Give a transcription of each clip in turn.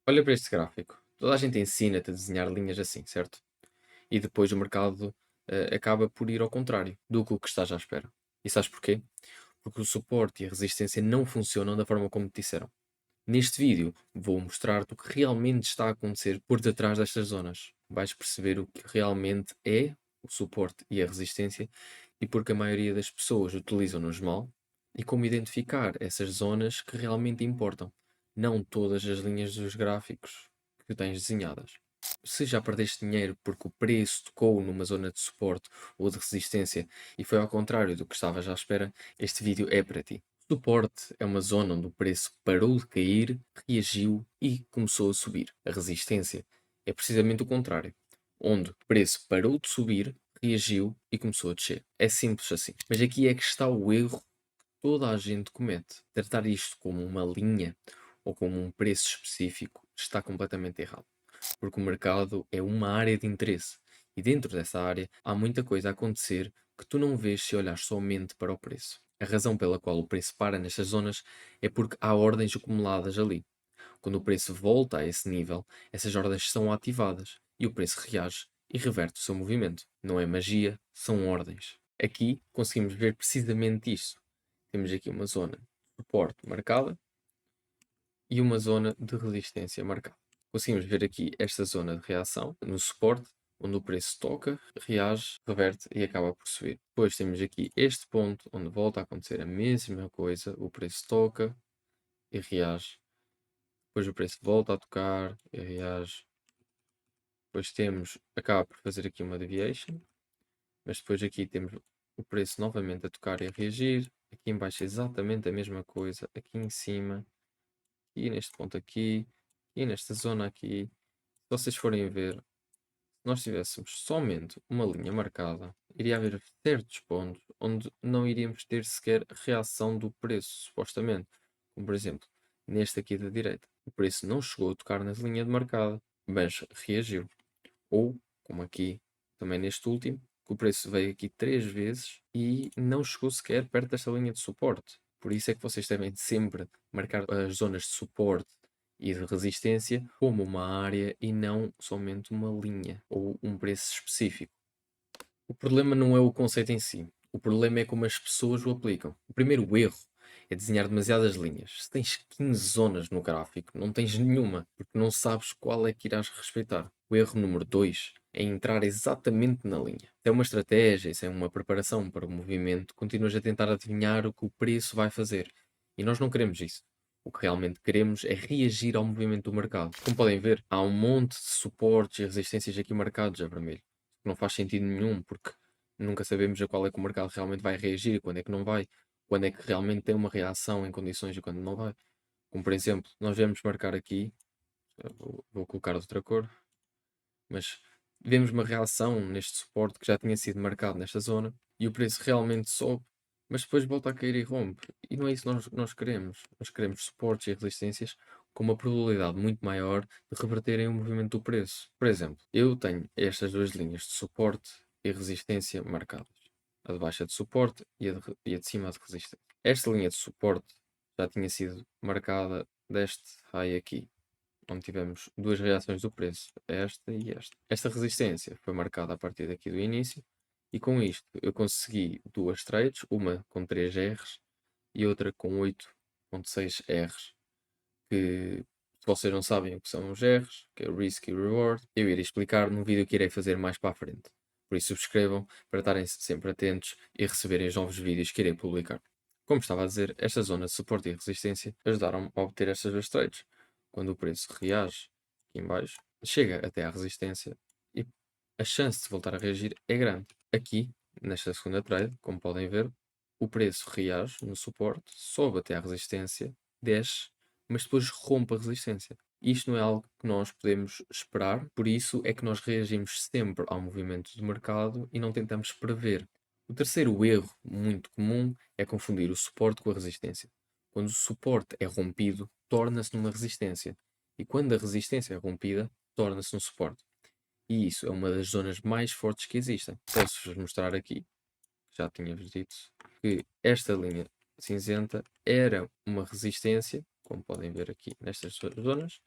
Olha para este gráfico. Toda a gente ensina-te a desenhar linhas assim, certo? E depois o mercado acaba por ir ao contrário do que o que estás à espera. E sabes porquê? Porque o suporte e a resistência não funcionam da forma como te disseram. Neste vídeo vou mostrar-te o que realmente está a acontecer por detrás destas zonas. Vais perceber o que realmente é o suporte e a resistência e porque a maioria das pessoas utilizam-nos mal e como identificar essas zonas que realmente importam, não todas as linhas dos gráficos que tens desenhadas. Se já perdeste dinheiro porque o preço tocou numa zona de suporte ou de resistência e foi ao contrário do que estavas à espera, este vídeo é para ti. Suporte é uma zona onde o preço parou de cair, reagiu e começou a subir. A resistência é precisamente o contrário, onde o preço parou de subir, reagiu e começou a descer. É simples assim. Mas aqui é que está o erro que toda a gente comete. Tratar isto como uma linha ou como um preço específico está completamente errado. Porque o mercado é uma área de interesse e dentro dessa área há muita coisa a acontecer que tu não vês se olhar somente para o preço. A razão pela qual o preço para nestas zonas é porque há ordens acumuladas ali. Quando o preço volta a esse nível, essas ordens são ativadas e o preço reage e reverte o seu movimento. Não é magia, são ordens. Aqui conseguimos ver precisamente isso. Temos aqui uma zona de suporte marcada e uma zona de resistência marcada. Conseguimos ver aqui esta zona de reação no suporte, onde o preço toca, reage, reverte e acaba por subir. Depois temos aqui este ponto, onde volta a acontecer a mesma coisa, o preço toca e reage. Depois o preço volta a tocar e reage. Depois temos, acaba por fazer aqui uma deviation, mas depois aqui temos o preço novamente a tocar e a reagir. Aqui em baixo exatamente a mesma coisa, aqui em cima e neste ponto aqui e nesta zona aqui. Se vocês forem ver, se nós tivéssemos somente uma linha marcada, iria haver certos pontos onde não iríamos ter sequer reação do preço, supostamente. Como por exemplo, neste aqui da direita. O preço não chegou a tocar na linha de marcada, mas reagiu. Ou, como aqui, também neste último, que o preço veio aqui 3 vezes e não chegou sequer perto desta linha de suporte. Por isso é que vocês devem sempre marcar as zonas de suporte e de resistência como uma área e não somente uma linha ou um preço específico. O problema não é o conceito em si, o problema é como as pessoas o aplicam. O primeiro erro é desenhar demasiadas linhas. Se tens 15 zonas no gráfico, não tens nenhuma, porque não sabes qual é que irás respeitar. O erro número 2 é entrar exatamente na linha. Se é uma estratégia, se é uma preparação para o movimento, continuas a tentar adivinhar o que o preço vai fazer. E nós não queremos isso. O que realmente queremos é reagir ao movimento do mercado. Como podem ver, há um monte de suportes e resistências aqui marcados a vermelho. Não faz sentido nenhum, porque nunca sabemos a qual é que o mercado realmente vai reagir, quando é que não vai, quando é que realmente tem uma reação em condições e quando não vai. Como por exemplo, nós vamos marcar aqui, vou colocar outra cor, mas vemos uma reação neste suporte que já tinha sido marcado nesta zona e o preço realmente sobe, mas depois volta a cair e rompe. E não é isso que nós queremos. Nós queremos suportes e resistências com uma probabilidade muito maior de reverterem o movimento do preço. Por exemplo, eu tenho estas duas linhas de suporte e resistência marcadas. A de baixa de suporte e a de cima de resistência. Esta linha de suporte já tinha sido marcada deste high aqui onde tivemos duas reações do preço, esta e esta. Esta resistência foi marcada a partir daqui do início, e com isto eu consegui duas trades, uma com 3 R's e outra com 8,6 R's, que se vocês não sabem o que são os R's, que é Risk e Reward, eu irei explicar num vídeo que irei fazer mais para a frente. Por isso subscrevam para estarem sempre atentos e receberem os novos vídeos que irei publicar. Como estava a dizer, esta zona de suporte e resistência ajudaram-me a obter estas duas trades. Quando o preço reage aqui em baixo, chega até à resistência e a chance de voltar a reagir é grande. Aqui, nesta segunda trade, como podem ver, o preço reage no suporte, sobe até à resistência, desce, mas depois rompe a resistência. Isto não é algo que nós podemos esperar, por isso é que nós reagimos sempre ao movimento do mercado e não tentamos prever. O terceiro erro muito comum é confundir o suporte com a resistência. Quando o suporte é rompido, torna-se numa resistência, e quando a resistência é rompida, torna-se um suporte. E isso é uma das zonas mais fortes que existem. Posso-vos mostrar aqui, já tinha-vos dito, que esta linha cinzenta era uma resistência, como podem ver aqui nestas zonas,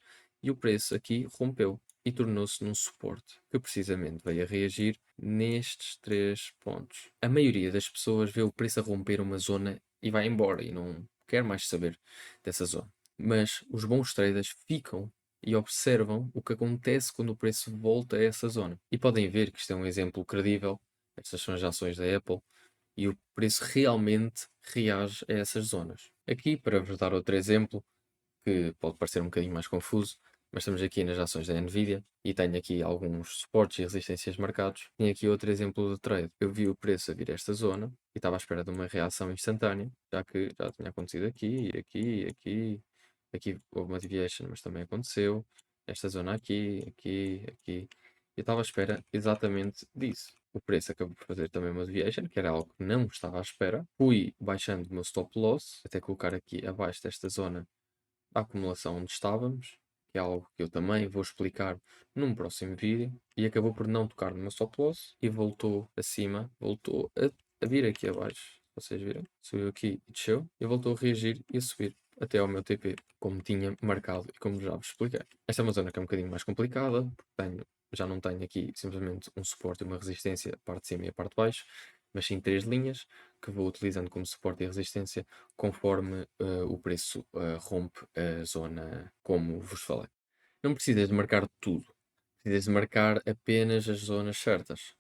e o preço aqui rompeu e tornou-se num suporte, que precisamente veio a reagir nestes 3 pontos. A maioria das pessoas vê o preço a romper uma zona e vai embora e não quer mais saber dessa zona. Mas os bons traders ficam e observam o que acontece quando o preço volta a essa zona. E podem ver que isto é um exemplo credível. Estas são as ações da Apple e o preço realmente reage a essas zonas. Aqui, para vos dar outro exemplo, que pode parecer um bocadinho mais confuso, mas estamos aqui nas ações da Nvidia e tenho aqui alguns suportes e resistências marcados. Tenho aqui outro exemplo de trade. Eu vi o preço a vir a esta zona e estava à espera de uma reação instantânea, já que já tinha acontecido aqui, aqui, aqui, aqui houve uma deviation, mas também aconteceu. Esta zona aqui, aqui, aqui. Eu estava à espera exatamente disso. O preço acabou por fazer também uma deviation, que era algo que não estava à espera. Fui baixando o meu stop loss, até colocar aqui abaixo desta zona a acumulação onde estávamos, que é algo que eu também vou explicar num próximo vídeo, e acabou por não tocar no meu stop loss e voltou acima, voltou a vir aqui abaixo. Vocês viram? Subiu aqui e desceu e voltou a reagir e a subir até ao meu TP, como tinha marcado e como já vos expliquei. Esta é uma zona que é um bocadinho mais complicada, porque já não tenho aqui simplesmente um suporte e uma resistência, a parte de cima e a parte de baixo, mas sim 3 linhas que vou utilizando como suporte e resistência conforme o preço rompe a zona, como vos falei. Não precisas de marcar tudo, precisas de marcar apenas as zonas certas.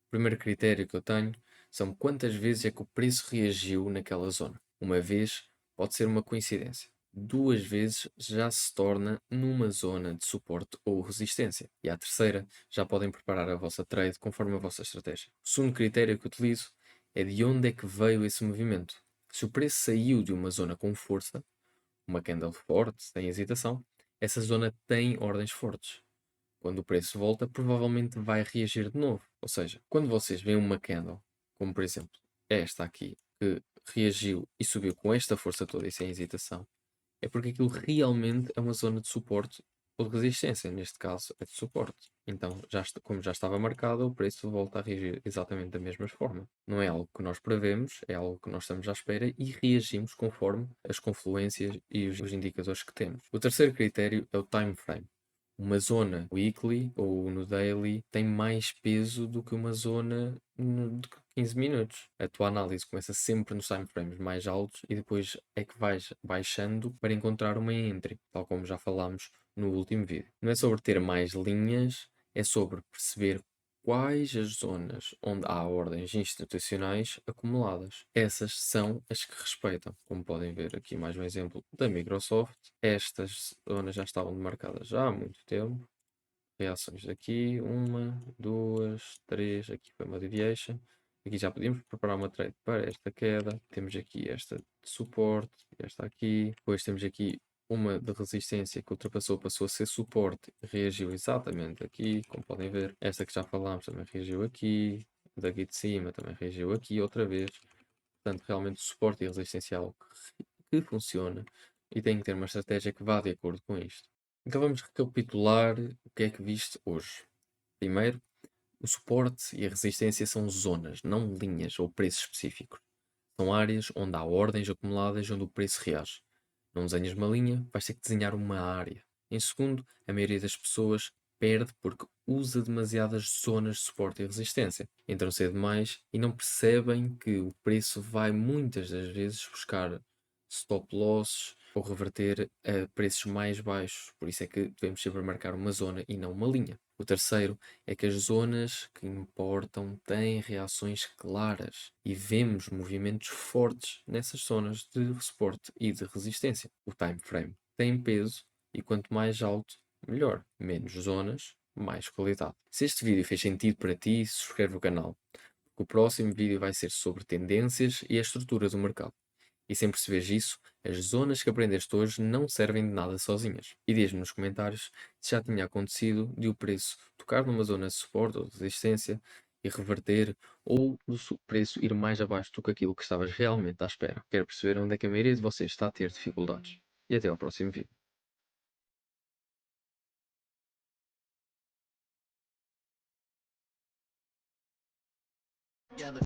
O primeiro critério que eu tenho são quantas vezes é que o preço reagiu naquela zona. Uma vez pode ser uma coincidência. 2 vezes já se torna numa zona de suporte ou resistência. E à terceira já podem preparar a vossa trade conforme a vossa estratégia. O segundo critério que utilizo é de onde é que veio esse movimento. Se o preço saiu de uma zona com força, uma candle forte, sem hesitação, essa zona tem ordens fortes. Quando o preço volta, provavelmente vai reagir de novo. Ou seja, quando vocês veem uma candle, como por exemplo esta aqui, que reagiu e subiu com esta força toda e sem hesitação, é porque aquilo realmente é uma zona de suporte ou de resistência. Neste caso, é de suporte. Então, como já estava marcado, o preço volta a reagir exatamente da mesma forma. Não é algo que nós prevemos, é algo que nós estamos à espera e reagimos conforme as confluências e os indicadores que temos. O terceiro critério é o time frame. Uma zona weekly ou no daily tem mais peso do que uma zona de 15 minutos. A tua análise começa sempre nos time frames mais altos e depois é que vais baixando para encontrar uma entry, tal como já falámos no último vídeo. Não é sobre ter mais linhas, é sobre perceber quais as zonas onde há ordens institucionais acumuladas. Essas são as que respeitam. Como podem ver aqui mais um exemplo da Microsoft. Estas zonas já estavam demarcadas já há muito tempo. Reações daqui, uma, duas, três, aqui foi uma deviation. Aqui já podíamos preparar uma trade para esta queda. Temos aqui esta de suporte, esta aqui. Depois temos aqui uma de resistência que ultrapassou, passou a ser suporte, reagiu exatamente aqui, como podem ver. Esta que já falámos também reagiu aqui, daqui de cima também reagiu aqui outra vez. Portanto, realmente o suporte e resistência é algo que funciona e tem que ter uma estratégia que vá de acordo com isto. Então vamos recapitular o que é que viste hoje. Primeiro, o suporte e a resistência são zonas, não linhas ou preços específicos. São áreas onde há ordens acumuladas onde o preço reage. Não desenhas uma linha, vais ter que desenhar uma área. Em segundo, a maioria das pessoas perde porque usa demasiadas zonas de suporte e resistência. Entram cedo demais e não percebem que o preço vai muitas das vezes buscar stop losses ou reverter a preços mais baixos. Por isso é que devemos sempre marcar uma zona e não uma linha. O terceiro é que as zonas que importam têm reações claras e vemos movimentos fortes nessas zonas de suporte e de resistência. O time frame tem peso e quanto mais alto, melhor. Menos zonas, mais qualidade. Se este vídeo fez sentido para ti, subscreve o canal, porque o próximo vídeo vai ser sobre tendências e a estrutura do mercado. E sem perceberes isso, as zonas que aprendeste hoje não servem de nada sozinhas. E diz-me nos comentários se já tinha acontecido de o preço tocar numa zona de suporte ou de resistência e reverter, ou o preço ir mais abaixo do que aquilo que estavas realmente à espera. Quero perceber onde é que a maioria de vocês está a ter dificuldades. E até ao próximo vídeo.